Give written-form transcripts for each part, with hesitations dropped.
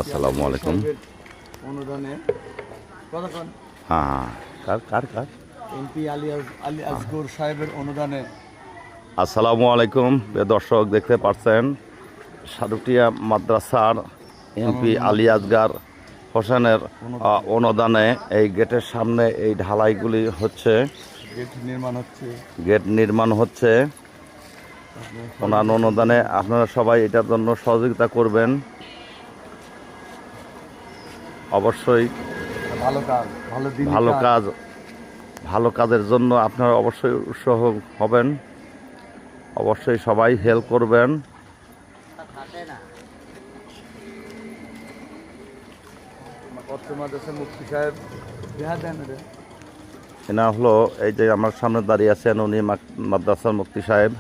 আসসালামু আলাইকুম। অনুদানে হ্যাঁ, কার কার কার এমপি আলী আসগর সাহেবের অনুদানে। আসসালামু আলাইকুম। দর্শক দেখতে পাচ্ছেন সাদুটিয়া মাদ্রাসার এমপি আলী আসগর হোসেনের অনুদানে এই গেটের সামনে এই ঢালাইগুলি হচ্ছে, গেট নির্মাণ হচ্ছে ওনার অনুদানে। আপনারা সবাই এটার জন্য সহযোগিতা করবেন অবশ্যই। ভালো কাজের জন্য আপনারা অবশ্যই উৎসাহ হবেন, অবশ্যই সবাই হেল্প করবেন। এনা হলো এই যে আমার সামনে দাঁড়িয়ে আছেন উনি মাদ্রাসার মুফতি সাহেব।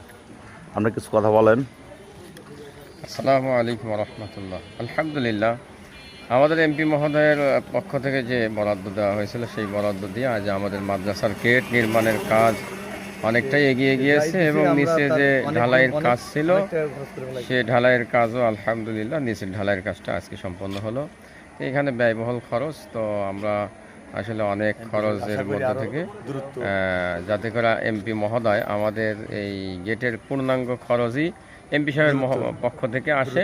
আপনি কিছু কথা বলেন। আসসালামু আলাইকুম রহমতুল্লাহ। আলহামদুলিল্লাহ, আমাদের এমপি মহোদয়ের পক্ষ থেকে যে বরাদ্দ দেওয়া হয়েছিল সেই বরাদ্দ দিয়ে আজ আমাদের মাদ্রাসার গেট নির্মাণের কাজ অনেকটাই এগিয়ে গিয়েছে এবং নিচে যে ঢালাইয়ের কাজ ছিল সে ঢালাইয়ের কাজও আলহামদুলিল্লাহ নিচের ঢালাইয়ের কাজটা আজকে সম্পন্ন হলো। এখানে ব্যয়বহুল খরচ, তো আমরা আসলে অনেক খরচের মধ্যে থেকে যাতে করে এমপি মহোদয় আমাদের এই গেটের পূর্ণাঙ্গ খরচই এমপি সাহেবের পক্ষ থেকে আসে।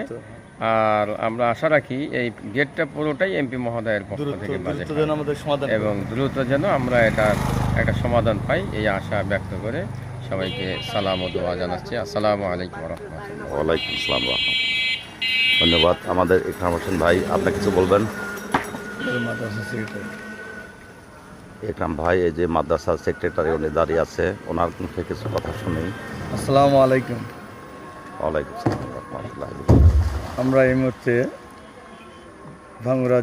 আর আমরা আশা রাখি এই গেটটা পুরোটাই এমপি মহোদয়ের পক্ষ থেকে এবং দ্রুত যেন আমরা এটার একটা সমাধান পাই, এই আশা ব্যক্ত করে সবাইকে সালাম ও দোয়া জানাচ্ছি। আসসালামু আলাইকুম রহমতুল্লাহ। ওয়ালাইকুম আসসালাম রাহমাতুল্লাহ। ধন্যবাদ। আমাদের ইকরাম হোসেন ভাই, আপনি কিছু বলবেন? ইকরাম ভাই এই যে মাদ্রাসার সেক্রেটারি উনি দাঁড়িয়ে আছে, ওনার মুখে কিছু কথা শুনি। আসসালামু আলাইকুম। ওয়ালাইকুম আসসালাম রাহমাতুল্লাহ। আমরা এই মুহূর্তে ভাঙ্গুরা